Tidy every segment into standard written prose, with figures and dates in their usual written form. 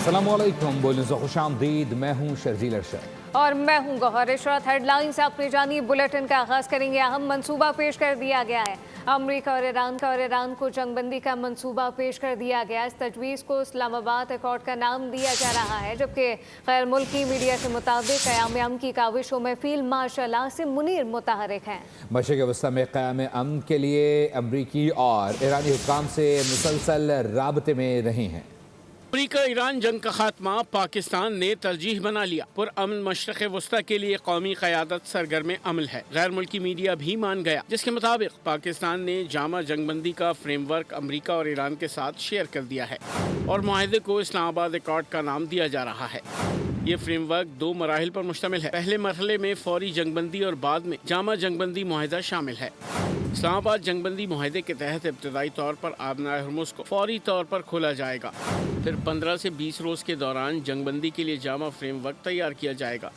अस्सलामुअलैकुम, बुलेटिन से खुश आमदीद। मैं हूँ शर्जील अरशद और मैं हूँ गौहर इशरत। हेडलाइंस अपनी जानी बुलेटिन का आगाज करेंगे। अहम मंसूबा पेश कर दिया गया है अमरीका और ईरान को जंगबंदी का मंसूबा पेश कर दिया गया। इस तजवीज़ को इस्लामाबाद अकॉर्ड का नाम दिया जा रहा है, जबकि गैर मुल्की मीडिया के मुताबिक क़याम अमन की काविशों में फील्ड मार्शल आसिम मुनीर मुतहरिक हैं। मशरिक़ वस्ती में क़याम अमन के लिए अमरीकी और ईरानी हुक्काम से मुसलसल राबते में रहे हैं। अमरीका ईरान जंग का खात्मा पाकिस्तान ने तरजीह बना लिया। पुरअमन मशरिक़ वस्ती के लिए कौमी क़यादत सरगर्म अमल है। गैर मुल्की मीडिया भी मान गया, जिसके मुताबिक पाकिस्तान ने जामा जंगबंदी का फ्रेमवर्क अमरीका और ईरान के साथ शेयर कर दिया है और मुआहदे को इस्लामाबाद अकॉर्ड का नाम दिया जा रहा है। ये फ्रेमवर्क 2 मराहिल पर मुश्तमिल है। पहले मरहले में फौरी जंगबंदी और बाद में जामा जंगबंदी मुआहदा शामिल है। इस्लामाबाद जंगबंदी मुआहदे के तहत इब्तदाई तौर पर आबनाए हुर्मुज़ को फौरी तौर पर खोला जाएगा। फिर 15 से 20 रोज़ के दौरान जंगबंदी के लिए जामा फ्रेमवर्क तैयार किया जाएगा।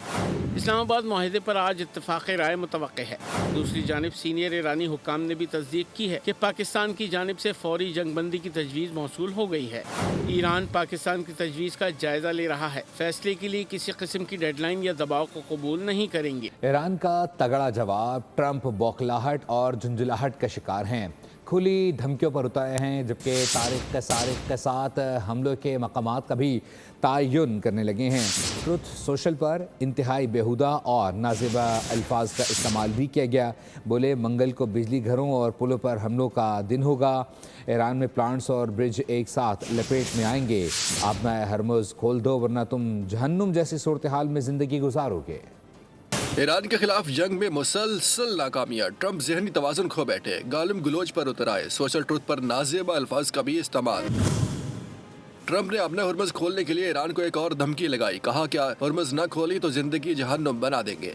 इस्लामाबाद मुआहदे पर आज इत्तफ़ाक़ राय मुतवक्के है। दूसरी जानिब सीनियर ईरानी हुक्काम ने भी तस्दीक की है कि पाकिस्तान की जानिब से फौरी जंगबंदी की तजवीज़ मौसूल हो गई है। ईरान पाकिस्तान की तजवीज़ का जायज़ा ले रहा है। फैसले के लिए किसी किस्म की डेडलाइन या दबाव को कबूल नहीं करेंगे। ईरान का तगड़ा जवाब, ट्रंप बौखलाहट और झुंझलाहट का शिकार हैं। खुली धमकियों पर उतरे हैं, जबकि तारीख के साथ हमलों के मकामात का भी तयन करने लगे हैं। ट्रुथ सोशल पर इंतहाई बेहुदा और नाज़िबा अल्फाज का इस्तेमाल भी किया गया। बोले मंगल को बिजली घरों और पुलों पर हमलों का दिन होगा। ईरान में प्लांट्स और ब्रिज एक साथ लपेट में आएंगे। अपना हरमुज़ खोल दो वरना तुम जहन्नुम जैसी सूरत हाल में ज़िंदगी गुजारोगे। ईरान के खिलाफ जंग में मुसलसल नाकामियां। ट्रंप ज़हनी तवाज़ुन खो बैठे, गालिम गुलोच पर उतर आए। सोशल ट्रुथ पर नाज़िबा अल्फाज का भी इस्तेमाल। ट्रंप ने अपने हुर्मुज़ खोलने के लिए ईरान को एक और धमकी लगाई। कहा क्या हुर्मुज़ न खोली तो जिंदगी जहन्नुम बना देंगे।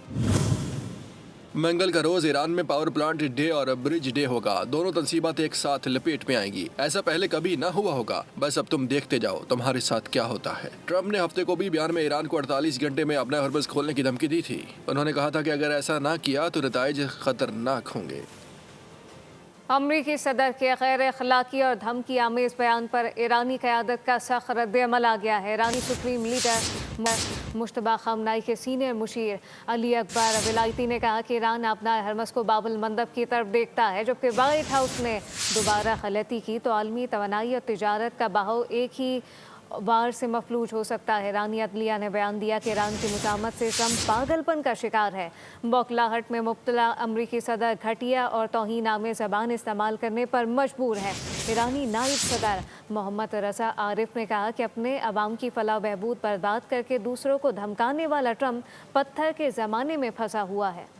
मंगल का रोज ईरान में पावर प्लांट डे और ब्रिज डे होगा। दोनों तंसीबात एक साथ लपेट में आएंगी। ऐसा पहले कभी ना हुआ होगा। बस अब तुम देखते जाओ तुम्हारे साथ क्या होता है। ट्रंप ने हफ्ते को भी बयान में ईरान को 48 घंटे में अपना हुर्मुज़ खोलने की धमकी दी थी। उन्होंने कहा था कि अगर ऐसा ना किया तो नताइज खतरनाक होंगे। अमरीकी सदर के गैर अखलाकी और धमकी आमेज बयान पर ईरानी क़यादत का सख्त रद्द-ए-अमल आ गया है। ईरानी सुप्रीम लीडर मुश्तबा ख़ामनेई के सीनियर मुशीर अली अकबर विलायती ने कहा कि ईरान अपना हरमुज़ को बाबुल मंदब की तरफ देखता है। जबकि वाइट हाउस ने दोबारा गलती की तो आलमी तवानाई और तिजारत का बहाव एक ही बार से मफलूज हो सकता है। ईरानी अदलिया ने बयान दिया कि ईरान की मुज़ाहमत से ट्रंप पागलपन का शिकार है। बौखलाहट में मुब्तला अमरीकी सदर घटिया और तौहीन-आमेज़ ज़बान इस्तेमाल करने पर मजबूर है। ईरानी नायब सदर मोहम्मद रज़ा आरिफ ने कहा कि अपने अवाम की फलाह बहबूद बर्बाद करके दूसरों को धमकाने वाला ट्रंप पत्थर के ज़माने में फंसा हुआ है।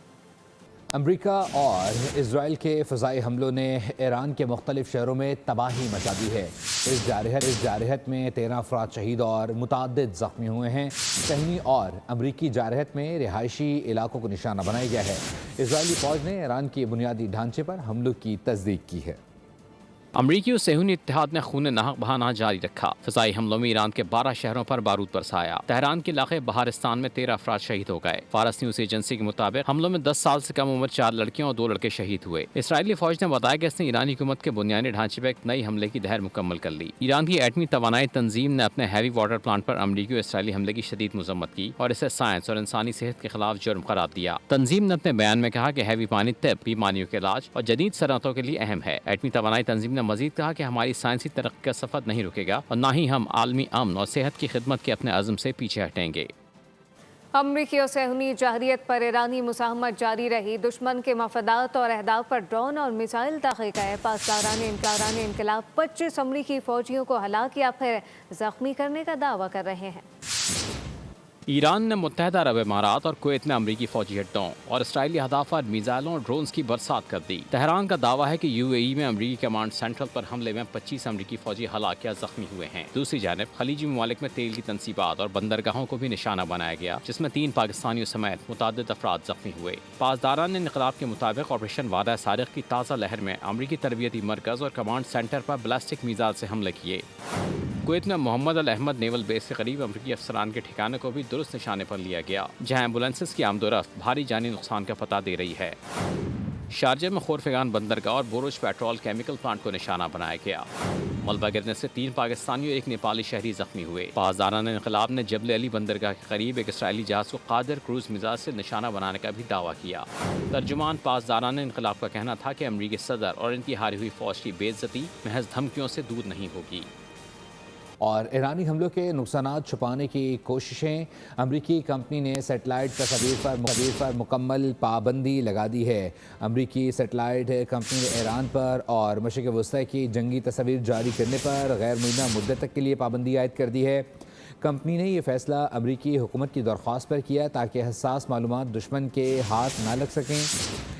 अमरीका और इजराइल के फ़ज़ाई हमलों ने ईरान के मुख्तलिफ शहरों में तबाही मचा दी है। इस जारहत में 13 अफराद शहीद और मुतअद्दिद ज़ख्मी हुए हैं। सहनी और अमरीकी जारहत में रिहायशी इलाकों को निशाना बनाया गया है। इजरायली फ़ौज ने ईरान के बुनियादी ढांचे पर हमलों की तस्दीक की है। अमरीकी और सेहूनी इत्तेहाद ने खून नाहक बहाना जारी रखा। फ़िज़ाई हमलों में ईरान के 12 शहरों पर बारूद बरसाया। तेहरान के इलाके बहारिस्तान में 13 अफराद शहीद हो गए। फारस न्यूज़ एजेंसी के मुताबिक हमलों में 10 साल से कम उम्र 4 लड़कियों और 2 लड़के शहीद हुए। इसराइली फौज ने बताया कि इसने ईरानी हुकूमत के बुनियादी ढांचे पर एक नई हमले की दहर मुकम्मल कर ली। ईरान की एटमी तवानाई तंजीम ने अपने हैवी वाटर प्लांट पर अमरीकी और इसराइली हमले की शदीद मजम्मत की और इसे साइंस और इंसानी सेहत के खिलाफ जुर्म करार दिया। तंजीम ने अपने बयान में कहा कि हैवी पानी तिब, बीमारियों के इलाज और जदीद सनअतों के लिए अहम है। एटमी तवानाई तंजीम ने मजीद कहा कि हमारी साइंसी तरक्की का सफर नहीं रुकेगा और न ही हम आलमी अमन और सेहत की खिदमत के अपने अज़्म से पीछे हटेंगे। अमरीकी और सेहूनी जारहियत पर ईरानी मुज़ाहमत जारी रही। दुश्मन के मफादात और अहदाफ पर ड्रोन और मिसाइल दागे गए। पासदारान इनकलाब 25 अमरीकी फ़ौजियों को हलाक या फिर ज़ख्मी करने का दावा कर रहे हैं। ईरान ने मुत्तहदा अरब इमारात और कुवैत में अमरीकी फौजी अड्डों और इसराइली अहदाफ पर मिसाइलों और ड्रोन्स की बरसात कर दी। तेहरान का दावा है कि यूएई में अमरीकी कमांड सेंट्रल पर हमले में 25 अमरीकी फौजी हलाक या जख्मी हुए हैं। दूसरी जानब खलीजी ममालिक में तेल की तंसीबात और बंदरगाहों को भी निशाना बनाया गया, जिसमें 3 पाकिस्तानियों समेत मुतअद्दिद अफराद जख्मी हुए। पासदारान इनकलाब के मुताबिक ऑपरेशन वादा सारिक की ताज़ा लहर में अमरीकी तरबियती मरकज़ और कमांड सेंटर पर बैलिस्टिक मिसाइल से हमले किए। कुवैत में मोहम्मद अल अहमद नेवल बेस के करीब अमरीकी अफसरान के ठिकाने को भी दुरुस्त निशाने पर लिया गया, जहां एम्बुलेंसेस की आमदोरफ्त भारी जानी नुकसान का पता दे रही है। शारजा में खोरफगान बंदरगाह और बोरोज पेट्रोल केमिकल प्लांट को निशाना बनाया गया। ملبہ گرنے سے 3 پاکستانی اور 1 نیپالی شہری زخمی ہوئے۔ پاسداران انقلاب نے جبل علی بندرگاہ کے قریب ایک اسرائیلی جہاز کو قادر کروز میزائل سے نشانہ بنانے کا بھی دعویٰ کیا۔ ترجمان پاسداران انقلاب کا کہنا تھا کہ امریکی صدر اور ان کی ہاری ہوئی فوج کی بے عزتی محض دھمکیوں سے دور نہیں ہوگی۔ اور ایرانی حملوں کے نقصانات چھپانے کی کوششیں، امریکی کمپنی نے سیٹلائٹ تصاویر پر مکمل پابندی لگا دی ہے۔ امریکی سیٹلائٹ کمپنی نے ایران پر اور مشرق وسطی کی جنگی تصاویر جاری کرنے پر غیر معینہ مدت تک کے لیے پابندی عائد کر دی ہے۔ کمپنی نے یہ فیصلہ امریکی حکومت کی درخواست پر کیا تاکہ حساس معلومات دشمن کے ہاتھ نہ لگ سکیں۔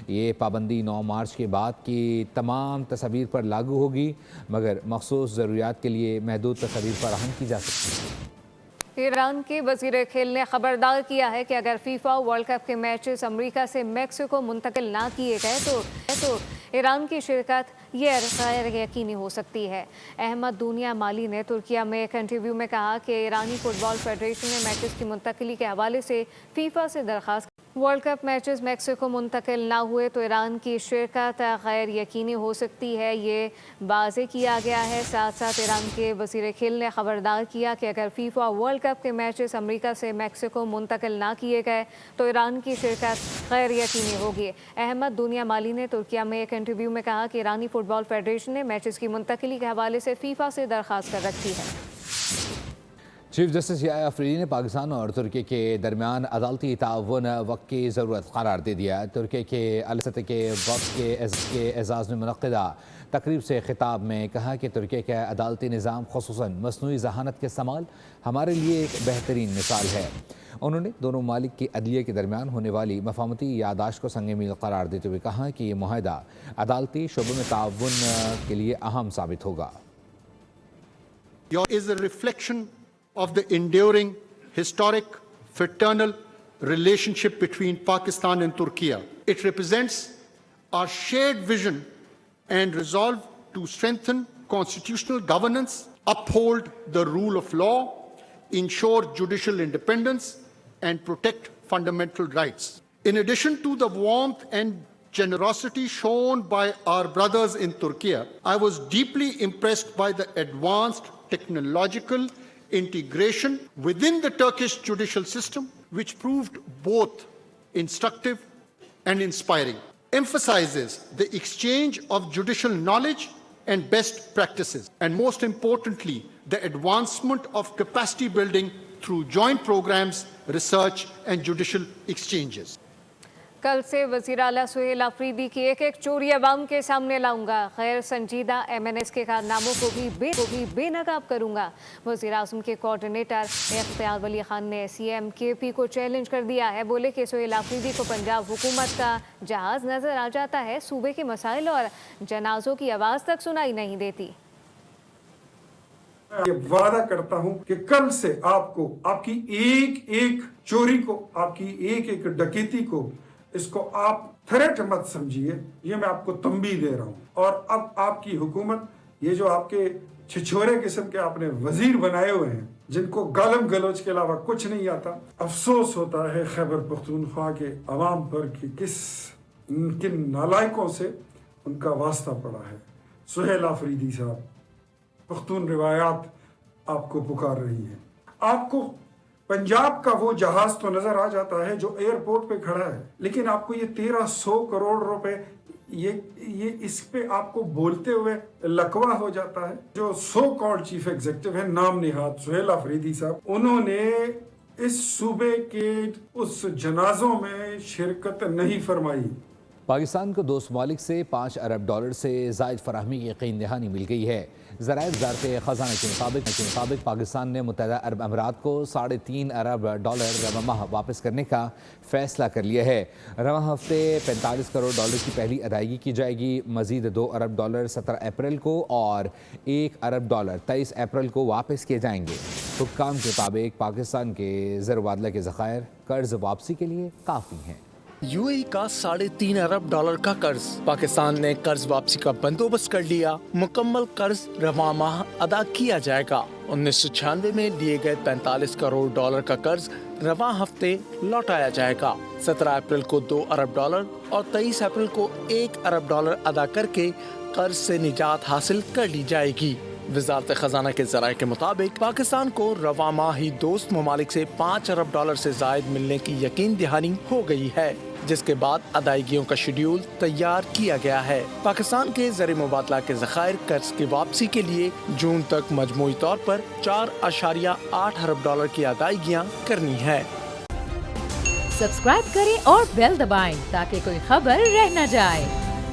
یہ پابندی 9 مارچ کے بعد کی تمام تصاویر پر لاگو ہوگی، مگر مخصوص ضروریات کے لیے محدود تصاویر فراہم کی جا سکتی ہیں۔ ایران کے وزیر کھیل نے خبردار کیا ہے کہ اگر فیفا ورلڈ کپ کے میچز امریکہ سے میکسیکو منتقل نہ کیے گئے تو ایران کی شرکت یہ غیر یقینی ہو سکتی ہے۔ احمد دنیا مالی نے ترکیہ میں ایک انٹرویو میں کہا کہ ایرانی فٹ بال فیڈریشن نے میچز کی منتقلی کے حوالے سے فیفا سے درخواست ورلڈ کپ میچز میکسیکو منتقل نہ ہوئے تو ایران کی شرکت غیر یقینی ہو سکتی ہے، یہ واضح کیا گیا ہے۔ ساتھ ساتھ ایران کے وزیر کھیل نے خبردار کیا کہ اگر فیفا ورلڈ کپ کے میچز امریکہ سے میکسیکو منتقل نہ کیے گئے تو ایران کی شرکت غیر یقینی ہوگی۔ احمد دنیا مالی نے ترکیہ میں ایک انٹرویو میں کہا کہ ایرانی فٹ بال فیڈریشن نے میچز کی منتقلی کے حوالے سے فیفا سے درخواست کر رکھی ہے۔ چیف جسٹس یحییٰ آفریدی نے پاکستان اور ترکی کے درمیان عدالتی تعاون وقت کی ضرورت قرار دے دیا۔ ترکی کے اعلیٰ سطح کے وقت کے اعزاز میں منعقدہ تقریب سے خطاب میں کہا کہ ترکی کا عدالتی نظام خصوصاً مصنوعی ذہانت کے استعمال ہمارے لیے ایک بہترین مثال ہے۔ انہوں نے دونوں ممالک کی عدلیہ کے درمیان ہونے والی مفاہمتی یادداشت کو سنگ میل قرار دیتے ہوئے کہا کہ یہ معاہدہ عدالتی شعبے میں تعاون کے لیے اہم ثابت ہوگا۔ is a reflection of the enduring historic fraternal relationship between Pakistan and Turkey. It represents our shared vision and resolve to strengthen constitutional governance, uphold the rule of law, ensure judicial independence, and protect fundamental rights. In addition to the warmth and generosity shown by our brothers in Turkey, I was deeply impressed by the advanced technological integration within the Turkish judicial system, which proved both instructive and inspiring. Emphasizes the exchange of judicial knowledge and best practices, and most importantly, the advancement of capacity building through joint programs, research, and judicial exchanges. کل سے وزیر اعلیٰ سہیل آفریدی کی ایک ایک چوری عوام کے سامنے لاؤں گا، غیر سنجیدہ MNS کے کارناموں کو بھی بے نقاب کروں گا۔ وزیر اعظم کے کوارڈینیٹر اختیار ولی خان نے CMKP کو چیلنج کر دیا ہے، بولے کہ سہیل آفریدی کو پنجاب حکومت کا جہاز نظر آ جاتا ہے، صوبے کے مسائل اور جنازوں کی آواز تک سنائی نہیں دیتی۔ یہ وعدہ کرتا ہوں کہ کل سے آپ کو، آپ کی ایک ایک چوری کو، آپ کی ایک ایک ڈکیتی کو، اس کو آپ تھریٹ مت سمجھیے، یہ میں آپ کو تنبیہ دے رہا ہوں۔ اور اب آپ کی حکومت، یہ جو آپ کے چھچورے قسم کے آپ نے وزیر بنائے ہوئے ہیں، جن کو گالم گلوچ کے علاوہ کچھ نہیں آتا، افسوس ہوتا ہے خیبر پختونخوا کے عوام پر کہ کن نالائقوں سے ان کا واسطہ پڑا ہے۔ سہیل آفریدی صاحب، پختون روایات آپ کو پکار رہی ہیں۔ آپ کو پنجاب کا وہ جہاز تو نظر آ جاتا ہے جو ایئرپورٹ پہ کھڑا ہے، لیکن آپ کو یہ 1300 کروڑ روپے یہ اس پہ آپ کو بولتے ہوئے لکوا ہو جاتا ہے۔ جو سو کالڈ چیف ایگزیکٹو ہے نام نہاد سہیل آفریدی صاحب، انہوں نے اس صوبے کے اس جنازوں میں شرکت نہیں فرمائی۔ پاکستان کو 2 ممالک سے $5 ارب سے زائد فراہمی کی یقین دہانی مل گئی ہے۔ ذرائع وزارت خزانہ کے مطابق پاکستان نے متحدہ عرب امارات کو $3.5 ارب رواں ماہ واپس کرنے کا فیصلہ کر لیا ہے۔ رواں ہفتے $45 کروڑ کی پہلی ادائیگی کی جائے گی۔ مزید $2 ارب 17 اپریل کو اور $1 ارب 23 اپریل کو واپس کیے جائیں گے۔ حکام کے مطابق پاکستان کے زر مبادلہ کے ذخائر قرض واپسی کے لیے کافی ہیں۔ UAE کا $3.5 ارب کا قرض، پاکستان نے قرض واپسی کا بندوبست کر لیا۔ مکمل قرض رواں ماہ ادا کیا جائے گا۔ 1996 میں لیے گئے $45 کروڑ کا قرض رواں ہفتے لوٹایا جائے گا۔ 17 اپریل کو $2 ارب اور 23 اپریل کو $1 ارب ادا کر کے قرض سے نجات حاصل کر لی جائے گی۔ वजारत खजाना के ज़राए के मुताबिक पाकिस्तान को रवा माही दोस्त ममालिक से $5 अरब से जायद मिलने की यकीन दहानी हो गई है, जिसके बाद अदायगियों का शेड्यूल तैयार किया गया है। पाकिस्तान के ज़र मुबादला के ज़खायर कर्ज की वापसी के लिए जून तक मजमूई तौर पर $4.8 अरब की अदायगियाँ करनी है। सब्सक्राइब करें और बेल दबाएं ताकि कोई खबर रह न जाए।